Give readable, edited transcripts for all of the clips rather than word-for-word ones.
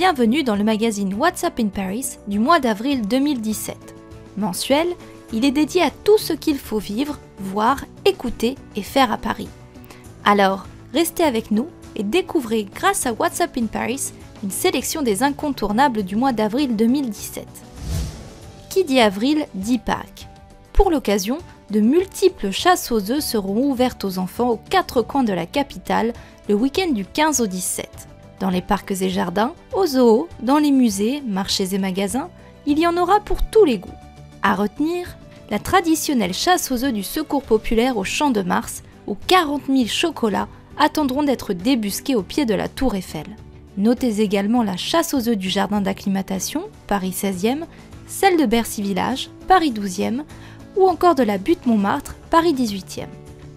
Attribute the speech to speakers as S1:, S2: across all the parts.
S1: bienvenue dans le magazine What's Up in Paris du mois d'avril 2017. Mensuel, il est dédié à tout ce qu'il faut vivre, voir, écouter et faire à Paris. Alors, restez avec nous et découvrez grâce à What's Up in Paris une sélection des incontournables du mois d'avril 2017. Qui dit avril dit Pâques. Pour l'occasion, de multiples chasses aux œufs seront ouvertes aux enfants aux quatre coins de la capitale le week-end du 15 au 17. Dans les parcs et jardins, aux zoos, dans les musées, marchés et magasins, il y en aura pour tous les goûts. À retenir, la traditionnelle chasse aux œufs du Secours populaire au Champ de Mars, où 40 000 chocolats attendront d'être débusqués au pied de la Tour Eiffel. Notez également la chasse aux œufs du Jardin d'acclimatation, Paris 16e, celle de Bercy Village, Paris 12e, ou encore de la Butte Montmartre, Paris 18e.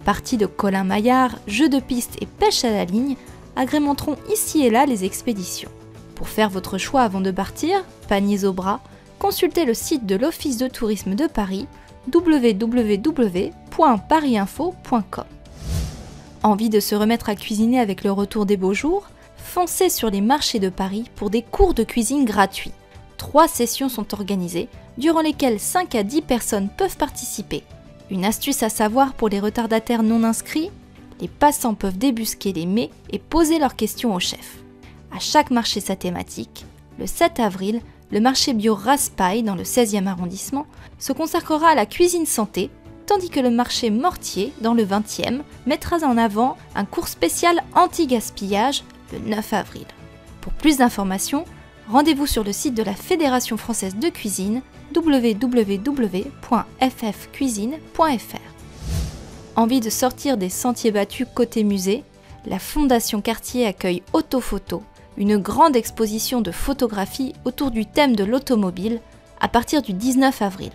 S1: Parties de Colin Maillard, jeux de piste et pêche à la ligne agrémenteront ici et là les expéditions. Pour faire votre choix avant de partir, paniers au bras, consultez le site de l'Office de tourisme de Paris, www.parisinfo.com. Envie de se remettre à cuisiner avec le retour des beaux jours? Foncez sur les marchés de Paris pour des cours de cuisine gratuits. 3 sessions sont organisées, durant lesquelles 5 à 10 personnes peuvent participer. Une astuce à savoir pour les retardataires non inscrits? Les passants peuvent débusquer les mets et poser leurs questions au chef. À chaque marché sa thématique. Le 7 avril, le marché bio Raspail dans le 16e arrondissement se consacrera à la cuisine santé, tandis que le marché Mortier dans le 20e mettra en avant un cours spécial anti-gaspillage le 9 avril. Pour plus d'informations, rendez-vous sur le site de la Fédération française de cuisine www.ffcuisine.fr. Envie de sortir des sentiers battus côté musée? La Fondation Cartier accueille Autophoto, une grande exposition de photographie autour du thème de l'automobile à partir du 19 avril.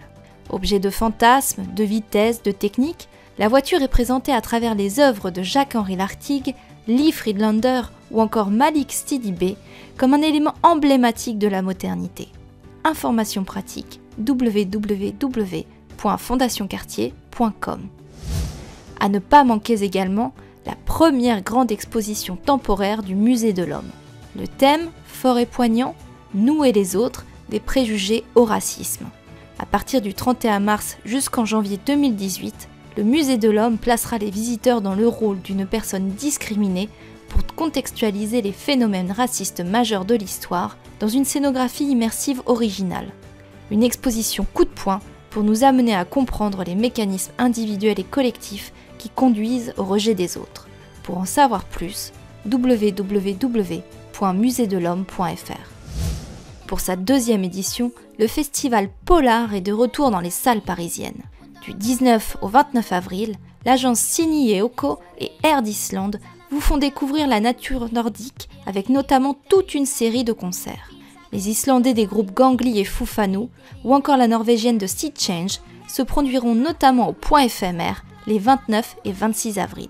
S1: Objet de fantasme, de vitesse, de technique, la voiture est présentée à travers les œuvres de Jacques-Henri Lartigue, Lee Friedlander ou encore Malik Sidibé comme un élément emblématique de la modernité. Informations pratiques www.fondationcartier.com. À ne pas manquer également la première grande exposition temporaire du Musée de l'Homme. Le thème, fort et poignant, nous et les autres, des préjugés au racisme. À partir du 31 mars jusqu'en janvier 2018, le Musée de l'Homme placera les visiteurs dans le rôle d'une personne discriminée pour contextualiser les phénomènes racistes majeurs de l'histoire dans une scénographie immersive originale. Une exposition coup de poing pour nous amener à comprendre les mécanismes individuels et collectifs qui conduisent au rejet des autres. Pour en savoir plus, www.museedelhomme.fr. Pour sa 2e édition, le festival Polar est de retour dans les salles parisiennes. Du 19 au 29 avril, l'agence Cini et Oko et Air d'Islande vous font découvrir la nature nordique avec notamment toute une série de concerts. Les Islandais des groupes Gangli et Fufanu ou encore la Norvégienne de Sea Change se produiront notamment au Point éphémère les 29 et 26 avril.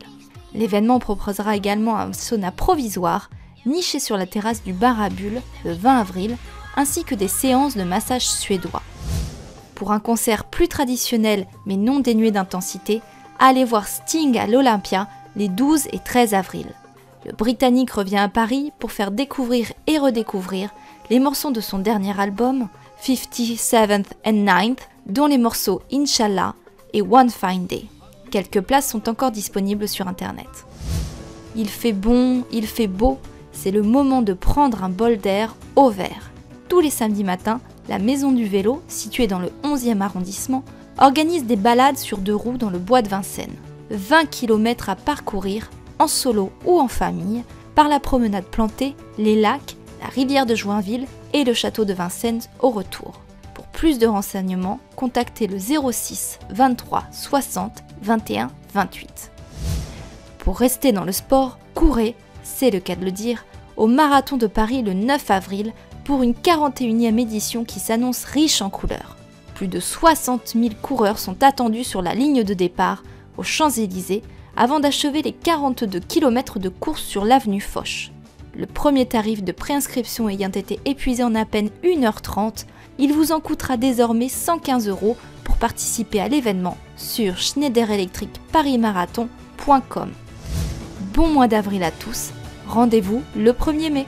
S1: L'événement proposera également un sauna provisoire niché sur la terrasse du bar à bulles le 20 avril ainsi que des séances de massage suédois. Pour un concert plus traditionnel mais non dénué d'intensité, allez voir Sting à l'Olympia les 12 et 13 avril. Le Britannique revient à Paris pour faire découvrir et redécouvrir les morceaux de son dernier album 57th and 9th, dont les morceaux Inch'Allah et One Fine Day. Quelques places sont encore disponibles sur internet. Il fait bon, il fait beau, c'est le moment de prendre un bol d'air au vert. Tous les samedis matins, la Maison du Vélo, située dans le 11e arrondissement, organise des balades sur 2 roues dans le bois de Vincennes. 20 km à parcourir, en solo ou en famille, par la promenade plantée, les lacs, la rivière de Joinville et le château de Vincennes au retour. Pour plus de renseignements, contactez le 06 23 60 21 28. Pour rester dans le sport, courez, c'est le cas de le dire, au Marathon de Paris le 9 avril pour une 41e édition qui s'annonce riche en couleurs. Plus de 60 000 coureurs sont attendus sur la ligne de départ aux Champs-Élysées avant d'achever les 42 km de course sur l'avenue Foch. Le premier tarif de préinscription ayant été épuisé en à peine 1h30, il vous en coûtera désormais 115 € pour participer à l'événement sur schneiderelectricparismarathon.com. Bon mois d'avril à tous, rendez-vous le 1er mai.